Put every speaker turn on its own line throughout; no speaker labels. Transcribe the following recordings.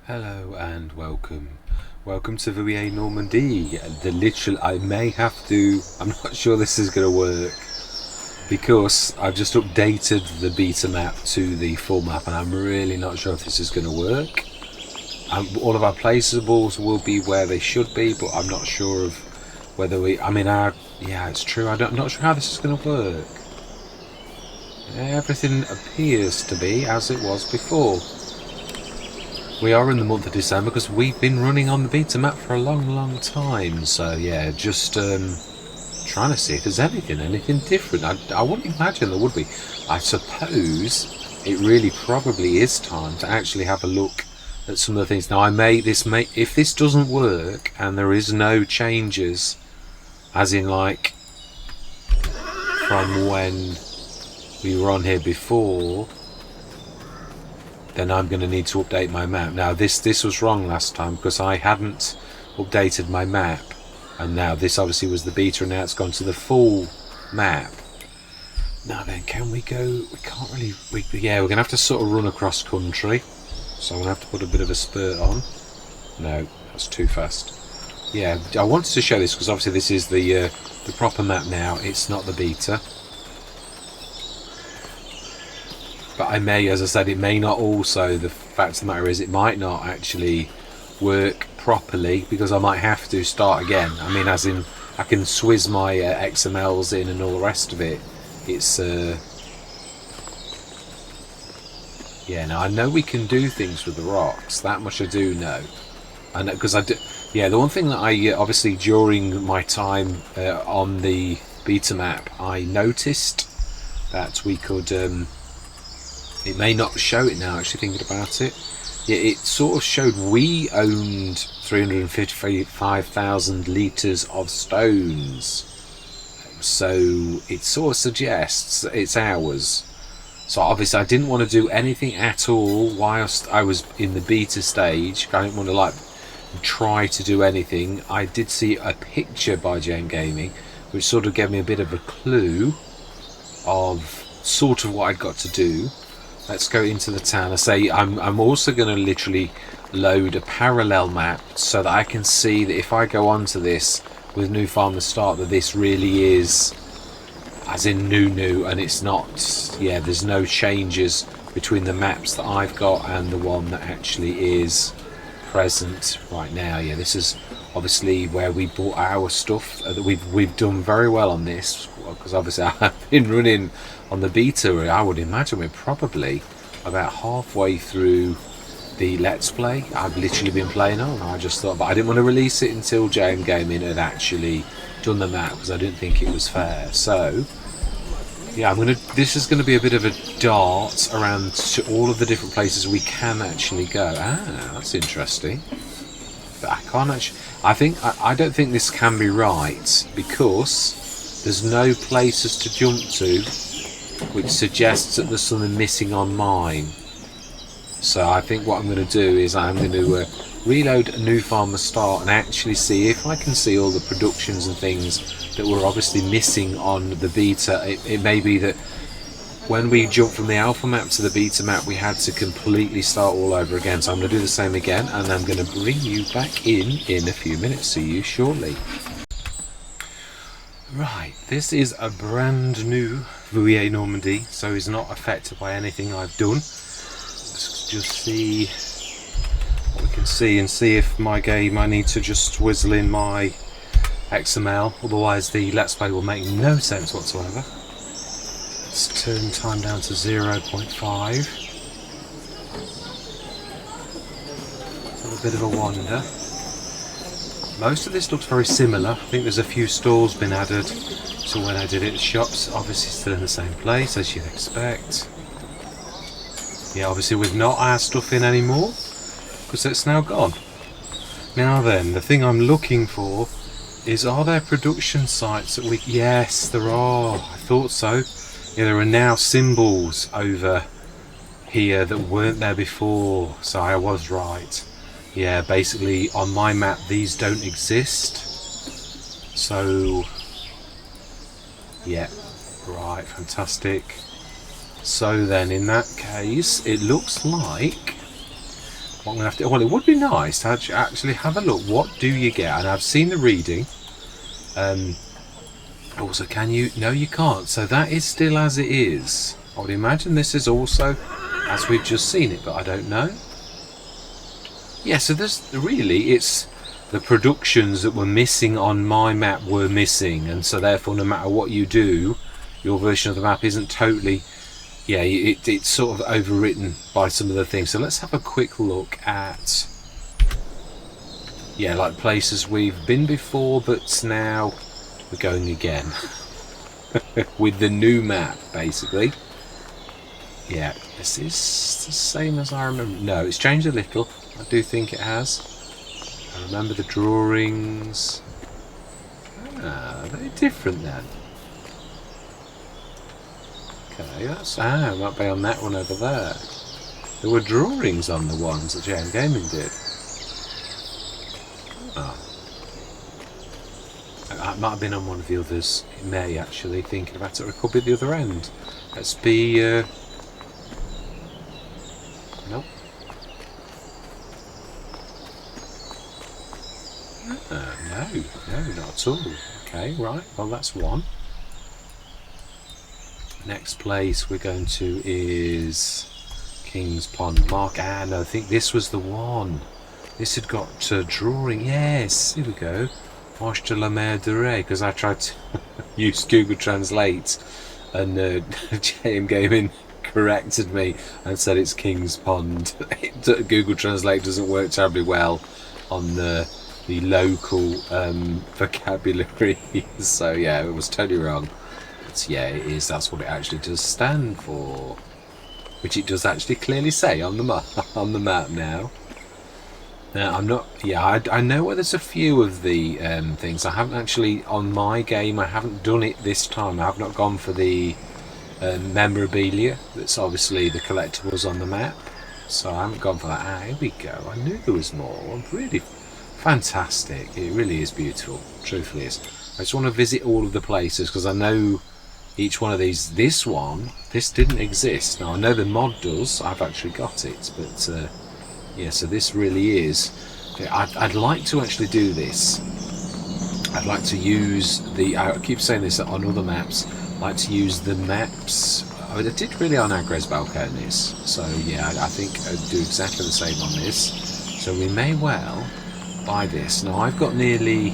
Hello and welcome. Welcome to Vouilly Normandy. I may have to, I'm not sure this is going to work because I've just updated the beta map to the full map and I'm really not sure if this is going to work. All of our placeables will be where they should be, but I'm not sure of whether yeah, it's true, I'm not sure how this is going to work. Everything appears to be as it was before. We are in the month of December because we've been running on the beta map for a long time, so yeah, just trying to see if there's anything different. I wouldn't imagine there would be. I suppose it really probably is time to actually have a look at some of the things. Now if this doesn't work and there is no changes, as in like from when we were on here before, then I'm going to need to update my map. Now this was wrong last time because I hadn't updated my map, and now this obviously was the beta and now it's gone to the full map. Now then, can we go? We can't really, yeah, we're going to have to sort of run across country, so I'm going to have to put a bit of a spurt on. No, that's too fast. Yeah, I wanted to show this because obviously this is the proper map now, it's not the beta. But I may, as I said, it may not also, the fact of the matter is it might not actually work properly because I might have to start again. I mean, as in, I can swizz my XMLs in and all the rest of it. It's, yeah, now I know we can do things with the rocks, that much I do know. And because yeah, the one thing that I, obviously during my time on the beta map, I noticed that we could, it may not show it now, actually thinking about it. Yeah, it sort of showed we owned 355,000 litres of stones. So it sort of suggests that it's ours. So obviously I didn't want to do anything at all whilst I was in the beta stage. I didn't want to like try to do anything. I did see a picture by JMGaming which sort of gave me a bit of a clue of sort of what I'd got to do. Let's go into the town. I say I'm also going to literally load a parallel map so that I can see that if I go onto this with NewFarmerStart that this really is as in new and it's not, yeah, there's no changes between the maps that I've got and the one that actually is present right now. Yeah, this is obviously where we bought our stuff. We've done very well on this because obviously I've been running on the beta. I would imagine we're probably about halfway through the Let's Play. I've literally been playing on. I just thought, but I didn't want to release it until JMGaming had actually done the map because I didn't think it was fair. So yeah, this is gonna be a bit of a dart around to all of the different places we can actually go. Ah, that's interesting. But I can't actually, I don't think this can be right because there's no places to jump to, which suggests that there's something missing on mine. So I think what I'm going to do is I'm going to reload a NewFarmerStart and actually see if I can see all the productions and things that were obviously missing on the beta. It may be that when we jump from the alpha map to the beta map we had to completely start all over again. So I'm going to do the same again and I'm going to bring you back in a few minutes. See you shortly. Right, this is a brand new Vouilly Normandy, so it's not affected by anything I've done. Let's just see what we can see and see if my game, I need to just whizzle in my XML, otherwise the Let's Play will make no sense whatsoever. Let's turn time down to 0.5. Let's have a bit of a wander. Most of this looks very similar. I think there's a few stores been added to when I did it. The shops obviously still in the same place as you'd expect. Yeah, obviously we've not our stuff in anymore because it's now gone. Now then, the thing I'm looking for is, are there production sites that we... Yes, there are. I thought so. Yeah, there are now symbols over here that weren't there before, so I was right. Yeah, basically on my map these don't exist. So yeah, right, fantastic. So then in that case it looks like what I'm gonna have to, well, it would be nice to actually have a look. What do you get? And I've seen the reading. Also, can you? No, you can't. So that is still as it is. I would imagine this is also as we've just seen it, but I don't know. Yeah, so there's really, it's the productions that were missing on my map were missing, and so therefore no matter what you do, your version of the map isn't totally, yeah, it's sort of overwritten by some of the things. So let's have a quick look at, yeah, like places we've been before, but now we're going again with the new map, basically. Yeah, is this the same as I remember? No, it's changed a little. I do think it has. I remember the drawings. Ah, very different then. Okay, that's, it might be on that one over there. There were drawings on the ones that JMGaming did. Oh. It might have been on one of the others. It may actually, thinking about it, or it could be at the other end. Let's be... Nope. No, not at all. Okay, right, well that's one. Next place we're going to is King's Pond Mark. No, I think this was the one. This had got a drawing. Yes, here we go. Marche de la Mer de Ré, because I tried to use Google Translate and JMGaming corrected me and said it's King's Pond. Google Translate doesn't work terribly well on the local vocabulary, so yeah, it was totally wrong. But yeah, it is. That's what it actually does stand for, which it does actually clearly say on the map now. Now I'm not. Yeah, I know where there's a few of the things. I haven't actually on my game. I haven't done it this time. I have not gone for the memorabilia. That's obviously the collectibles on the map. So I haven't gone for that. Ah, here we go. I knew there was more. I'm really fantastic. It really is beautiful. Truthfully is. I just want to visit all of the places because I know each one of these. This didn't exist. Now I know the mod does. I've actually got it, but yeah. So this really is. I'd like to actually do this. I'd like to use the. I keep saying this on other maps. I'd like to use the maps. I did really on Agres Balcones. So yeah, I think I'd do exactly the same on this. So we may well buy this. Now I've got nearly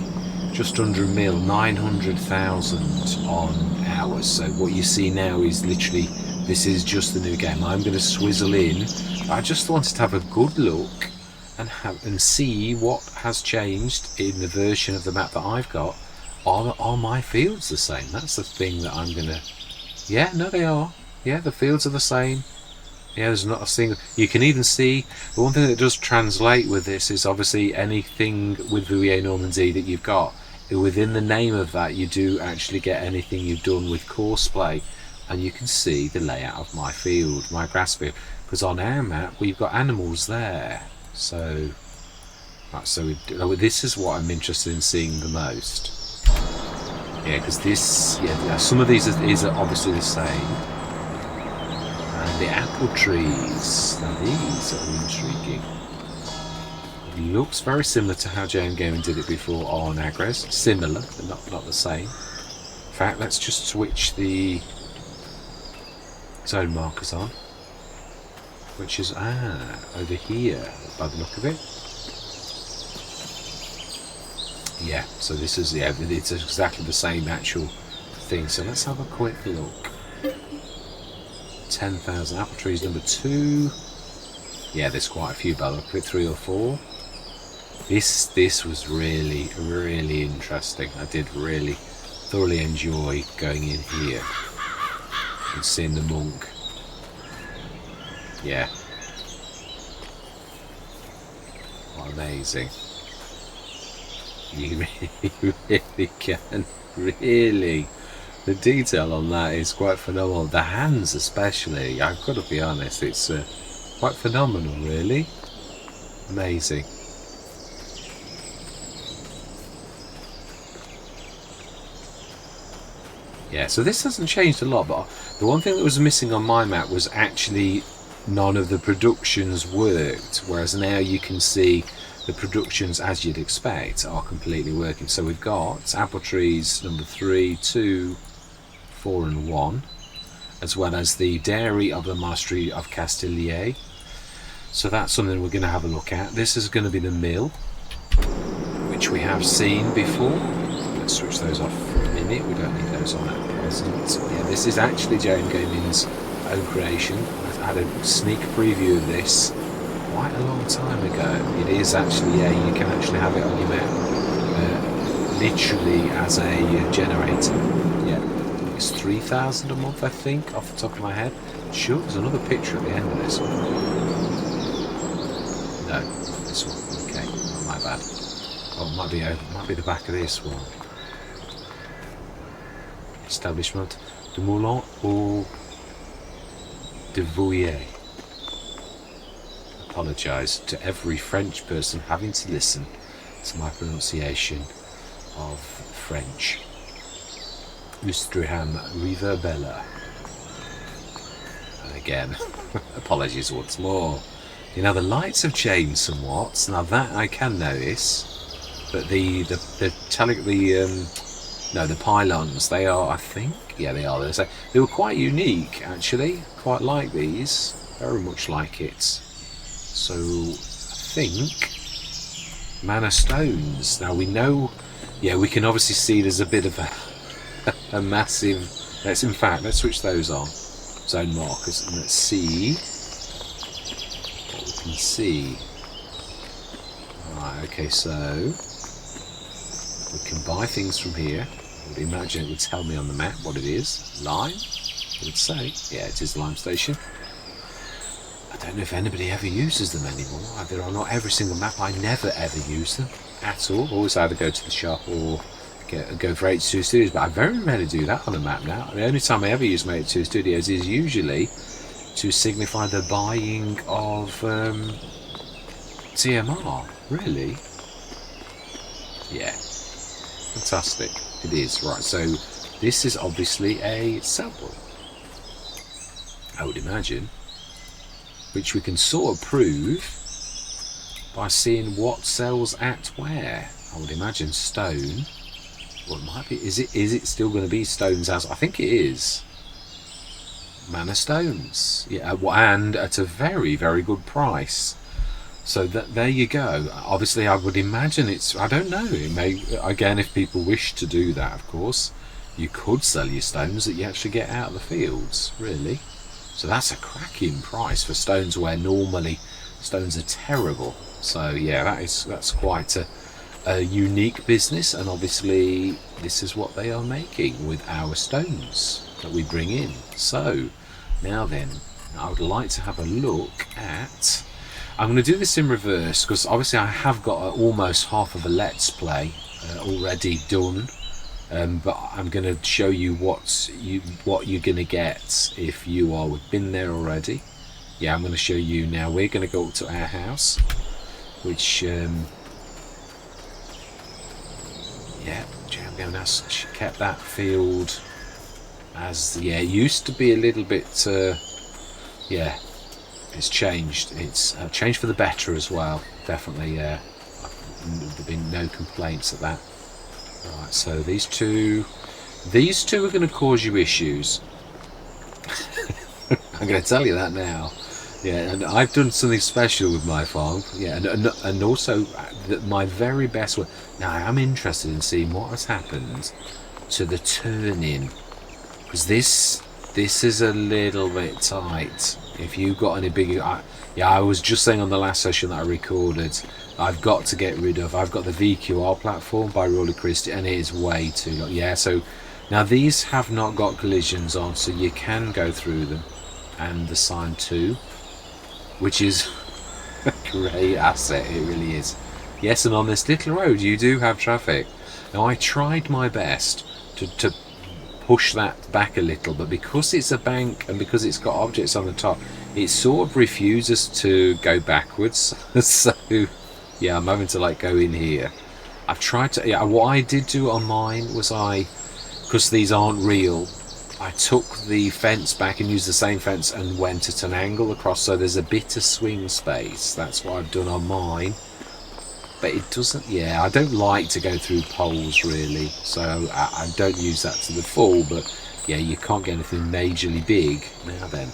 just under a mil, 900,000 on hours. So what you see now is literally, this is just the new game. I'm going to swizzle in. I just wanted to have a good look and see what has changed in the version of the map that I've got. Are my fields the same? That's the thing that I'm going to... Yeah, no they are. Yeah, the fields are the same. Yeah, there's not a single... You can even see... The one thing that does translate with this is obviously anything with Vouilly Normandy that you've got. Within the name of that, you do actually get anything you've done with courseplay. And you can see the layout of my field, my grass field. Because on our map, we've got animals there. So... Right, so this is what I'm interested in seeing the most. Yeah, because this... Yeah, some of these is obviously the same. And the apple trees, now these are intriguing. It looks very similar to how JMGaming did it before on Agres. Similar, but not the same. In fact, let's just switch the zone markers on. Which is, over here, by the look of it. Yeah, so this is, yeah, it's exactly the same actual thing. So let's have a quick look. 10,000 apple trees, number 2. Yeah, there's quite a few, but I'll put 3 or 4. This was really interesting. I did really thoroughly enjoy going in here and seeing the monk. Yeah, what amazing. You really can, really. The detail on that is quite phenomenal. The hands especially, I've got to be honest, it's quite phenomenal, really. Amazing. Yeah, so this hasn't changed a lot, but the one thing that was missing on my map was actually none of the productions worked, whereas now you can see the productions, as you'd expect, are completely working. So we've got apple trees number 3, 2, 4 and 1, as well as the dairy of the Monastery of Castilier. So that's something we're going to have a look at. This is going to be the mill, which we have seen before. Let's switch those off for a minute. We don't need those on at present. Yeah, this is actually JMGaming's own creation. I had a sneak preview of this quite a long time ago. It is actually, yeah, you can actually have it on your map, literally as a generator. Yeah, it's 3,000 a month, I think, off the top of my head. Sure, there's another picture at the end of this one. No, this one. Okay, not my bad. Oh, it might be the back of this one. Establishment de Moulin ou de Vouilly. Apologise to every French person having to listen to my pronunciation of French. Ustriham River Bella. And again, apologies once more. You know, the lights have changed somewhat. Now that I can notice, but the pylons, they are, I think, yeah, they are. They were quite unique, actually. Quite like these, very much like it. So I think mana stones. Now we know, yeah, we can obviously see there's a bit of a massive. Let's switch those on. Zone markers, and let's see. Can see. Right, okay, so we can buy things from here. I would imagine it would tell me on the map what it is. Lime, it would say. Yeah, it is the lime station. I don't know if anybody ever uses them anymore. They're on not every single map. I never ever use them at all. Always either go to the shop or go for H2 Studios, but I very rarely do that on a map now. The only time I ever use my H2 Studios is usually to signify the buying of TMR. Really? Yeah. Fantastic. It is. Right, so this is obviously a sample, I would imagine, which we can sort of prove by seeing what sells at where. I would imagine stone. Well, it might be. Is it still going to be stones as? I think it is. Mana stones, yeah, and at a very, very good price. So there you go. Obviously, I would imagine it's. I don't know. It may, again, if people wish to do that, of course, you could sell your stones that you actually get out of the fields. Really, so that's a cracking price for stones where normally stones are terrible. So yeah, that's quite a unique business, and obviously this is what they are making with our stones that we bring in. So now then, I would like to have a look at. I'm going to do this in reverse because obviously I have got almost half of a let's play already done, but I'm going to show you what you're going to get if you are been there already. Yeah, I'm going to show you now. We're going to go up to our house, which yeah, JMGaming has kept that field as, yeah, it used to be a little bit, yeah, it's changed. It's changed for the better as well, definitely. There have been no complaints at that. Right, so these two are going to cause you issues. I'm going to tell you that now. Yeah, and I've done something special with my farm. Yeah, and also my very best one. Now I am interested in seeing what has happened to the turn-in, because this is a little bit tight. If you've got any bigger, yeah, I was just saying on the last session that I recorded, I've got to get rid of. I've got the VQR platform by Rolly Christie, and it is way too long. Yeah, so now these have not got collisions on, so you can go through them, and the sign 2. Which is a great asset, it really is. Yes, and on this little road you do have traffic. Now I tried my best to push that back a little, but because it's a bank and because it's got objects on the top, it sort of refuses to go backwards. So yeah, I'm having to like go in here. I've tried to, yeah, what I did do on mine was because these aren't real, I took the fence back and used the same fence and went at an angle across, so there's a bit of swing space. That's what I've done on mine. But it doesn't, yeah, I don't like to go through poles really, so I don't use that to the full, but yeah, you can't get anything majorly big. Now then,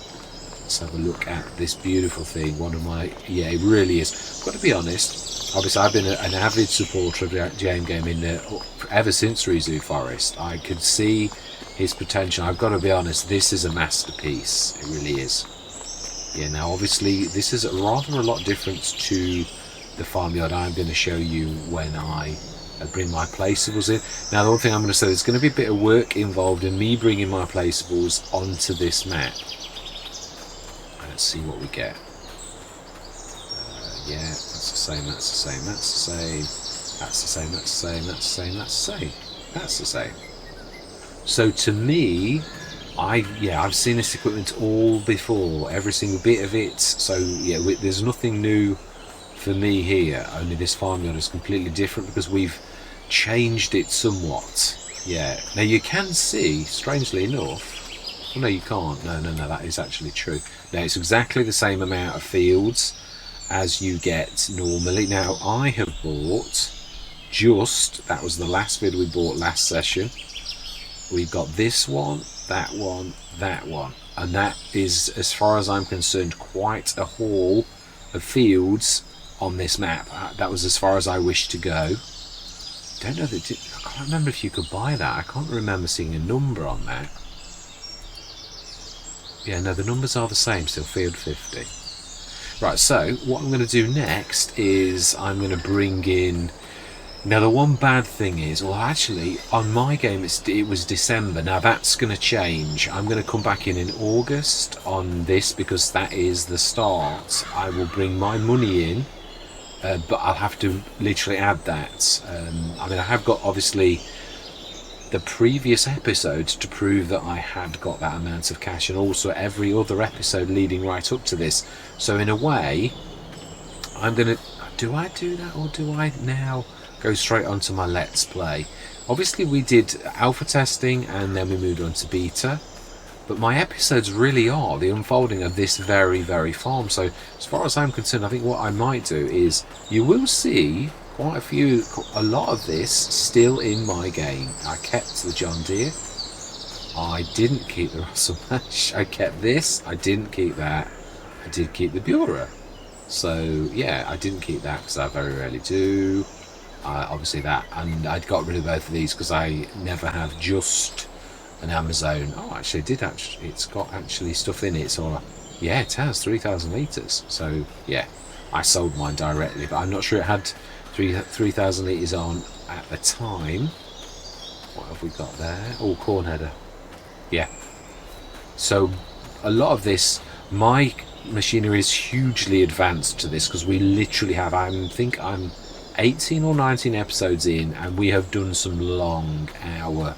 let's have a look at this beautiful thing. One of my, yeah, it really is. I've got to be honest, obviously I've been an avid supporter of JMGaming ever since Rezo Forest. I could see his potential. I've got to be honest, this is a masterpiece, it really is. Yeah, now obviously this is rather a lot different to the farmyard I'm going to show you when I bring my placeables in. Now the one thing I'm going to say, there's going to be a bit of work involved in me bringing my placeables onto this map. Let's see what we get. Yeah, that's the same, that's the same, that's the same, that's the same, that's the same, that's the same, that's the same, that's the same. So to me, I've seen this equipment all before, every single bit of it. So yeah, there's nothing new for me here, only this farmyard is completely different because we've changed it somewhat. Yeah, now you can see, strangely enough, oh no you can't, no, that is actually true. Now it's exactly the same amount of fields as you get normally. Now I have bought that was the last vid we bought last session. We've got this one, that one, that one, and that is, as far as I'm concerned, quite a haul of fields on this map. That was as far as I wished to go. Don't know that I can't remember if you could buy that. I can't remember seeing a number on that. Yeah, no, the numbers are the same still, field 50. Right, so what I'm going to do next is I'm going to bring in. Now the one bad thing is, well actually on my game it was December. Now that's going to change. I'm going to come back in August on this because that is the start. I will bring my money in, but I'll have to literally add that. I mean, I have got obviously the previous episodes to prove that I had got that amount of cash, and also every other episode leading right up to this. So in a way, I'm going to, do I do that or do I now go straight onto my Let's Play? Obviously we did alpha testing and then we moved on to beta, but my episodes really are the unfolding of this very, very farm. So as far as I'm concerned, I think what I might do is, you will see quite a lot of this still in my game. I kept the John Deere, I didn't keep the Russell Mash, I kept this, I didn't keep that, I did keep the Bureau. So yeah, I didn't keep that because I very rarely do. Obviously that, and I'd got rid of both of these because I never have just an Amazon. Oh, actually it did, it's got actually stuff in it, so yeah, it has 3,000 litres. So yeah, I sold mine directly, but I'm not sure it had 3,000 litres on at the time. What have we got there? Oh, corn header. Yeah, so a lot of this, my machinery is hugely advanced to this because we literally have, I think I'm 18 or 19 episodes in and we have done some long hour,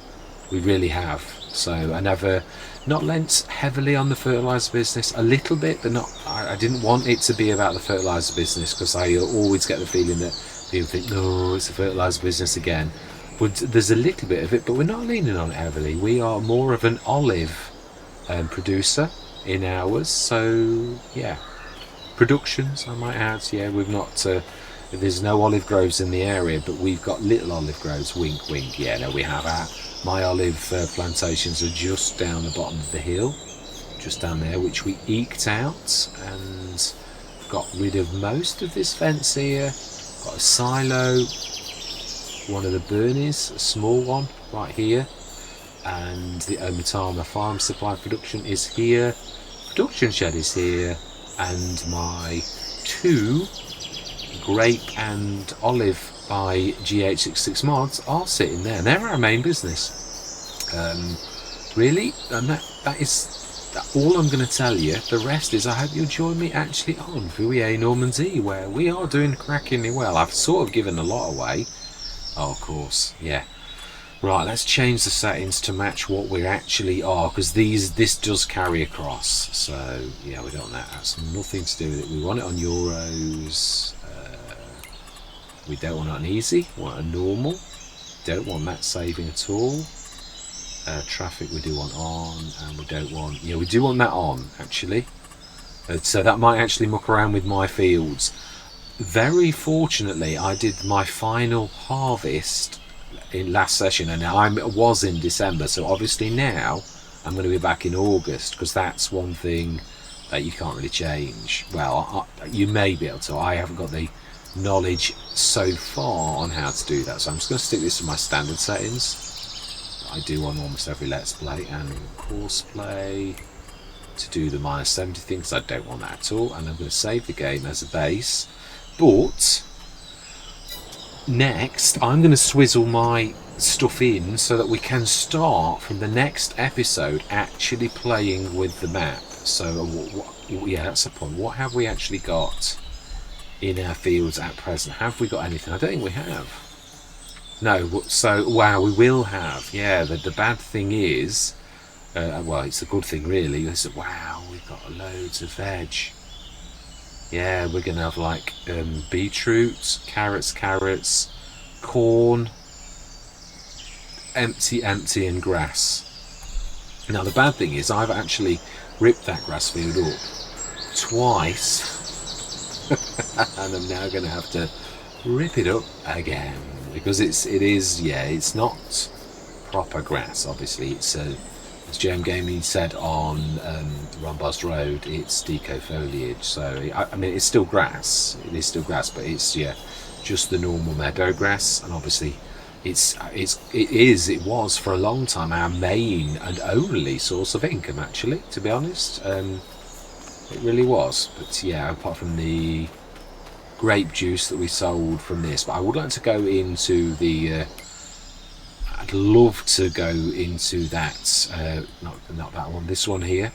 we really have. So I never, not lent heavily on the fertiliser business, a little bit, but not, I didn't want it to be about the fertiliser business because I always get the feeling that people think, no, it's a fertiliser business again. But there's a little bit of it, but we're not leaning on it heavily. We are more of an olive producer in ours, so yeah, productions I might add. Yeah, we've not, there's no olive groves in the area, but we've got little olive groves, wink wink. Yeah, no, we have my olive plantations are just down the bottom of the hill, just down there, which we eked out and got rid of most of this fence here. Got a silo, one of the burnies, a small one right here, and the Omatama farm supply production is here, production shed is here, and my 2 grape and olive by GH66 mods are sitting there. They're our main business, really, and that is all I'm going to tell you. The rest is, I hope you'll join me actually on Vouilly Normandy, where we are doing crackingly well. I've sort of given a lot away. Oh, of course, yeah. Right, let's change the settings to match what we actually are, because this does carry across. So yeah, we don't want that. That's nothing to do with it. We want it on euros. We don't want it on easy. We want a normal. Don't want that saving at all. Traffic we do want on, and we don't want, yeah, we do want that on actually. So that might actually muck around with my fields. Very fortunately, I did my final harvest in last session, and I was in December, so obviously now I'm going to be back in August, because that's one thing that you can't really change. Well, you may be able to. I haven't got the knowledge so far on how to do that, so I'm just going to stick this to my standard settings I do on almost every Let's Play and course play, to do the -70 thing, because I don't want that at all. And I'm going to save the game as a base. But next I'm going to swizzle my stuff in so that we can start from the next episode actually playing with the map. So yeah, that's the point. What have we actually got in our fields at present? Have we got anything? I don't think we have. No. So wow, we will have. Yeah, the bad thing is, well, it's a good thing really, is that wow, we've got loads of veg. Yeah, we're gonna have like beetroot, carrots, corn, empty, and grass. Now the bad thing is I've actually ripped that grass field up twice, and I'm now gonna have to rip it up again, because it's not proper grass. Obviously, it's as JMGaming said on Rombos Road, it's deco foliage. So I mean, it's still grass. It is still grass, but it's just the normal meadow grass. And obviously, it was for a long time our main and only source of income. Actually, to be honest, it really was. But yeah, apart from the grape juice that we sold from this, but I would like to go into the. I'd love to go into that, not that one, this one here,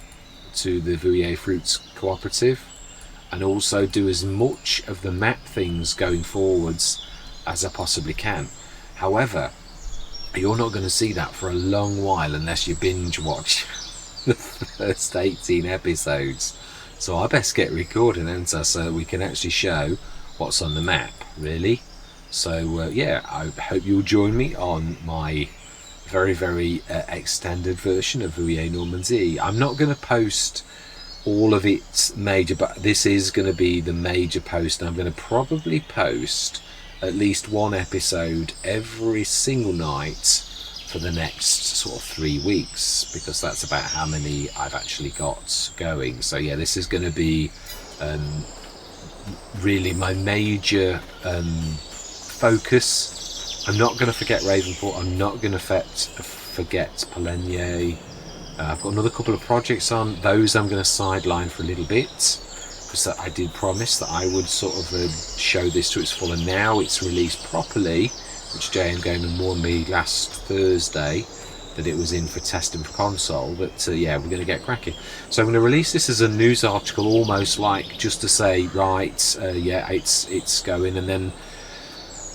to the Vouilly Fruits Cooperative, and also do as much of the map things going forwards as I possibly can. However, you're not going to see that for a long while unless you binge watch the first 18 episodes. So I best get recording, haven't I, so that we can actually show what's on the map, really. So yeah, I hope you'll join me on my very extended version of Vouilly Normandy. I'm not going to post all of its major, but this is going to be the major post, and I'm going to probably post at least one episode every single night for the next sort of 3 weeks, because that's about how many I've actually got going. So yeah, this is going to be really my major focus. I'm not going to forget Ravenport. I'm not going to forget Poligny. I've got another couple of projects on. Those I'm going to sideline for a little bit, because I did promise that I would sort of show this to its full, and now it's released properly, which JMGaming warned me last Thursday that it was in for testing for console. But yeah, we're going to get cracking. So I'm going to release this as a news article, almost like just to say, right, yeah, it's going. And then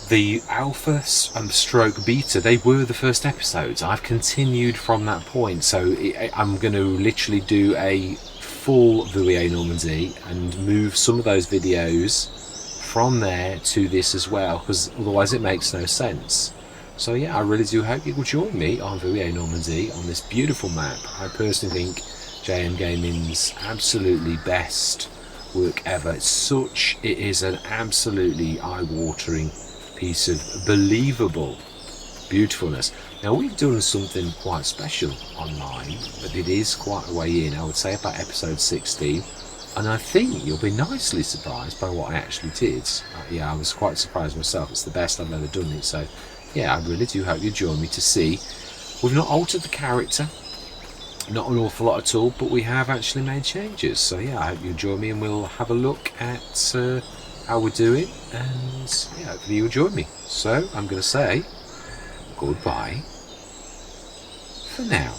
the alpha and stroke beta, they were the first episodes. I've continued from that point, so I'm going to literally do a full Vouilly Normandy and move some of those videos from there to this as well, because otherwise it makes no sense. So yeah, I really do hope you will join me on Vouilly Normandy on this beautiful map. I personally think JMGaming's absolutely best work ever. It is an absolutely eye-watering piece of believable beautifulness. Now, we've done something quite special online, but it is quite a way in. I would say about episode 16, and I think you'll be nicely surprised by what I actually did. Yeah, I was quite surprised myself. It's the best I've ever done it. So yeah, I really do hope you join me to see. We've not altered the character, not an awful lot at all, but we have actually made changes. So yeah, I hope you join me and we'll have a look at how we're doing, and yeah, hopefully you'll join me. So I'm going to say goodbye for now.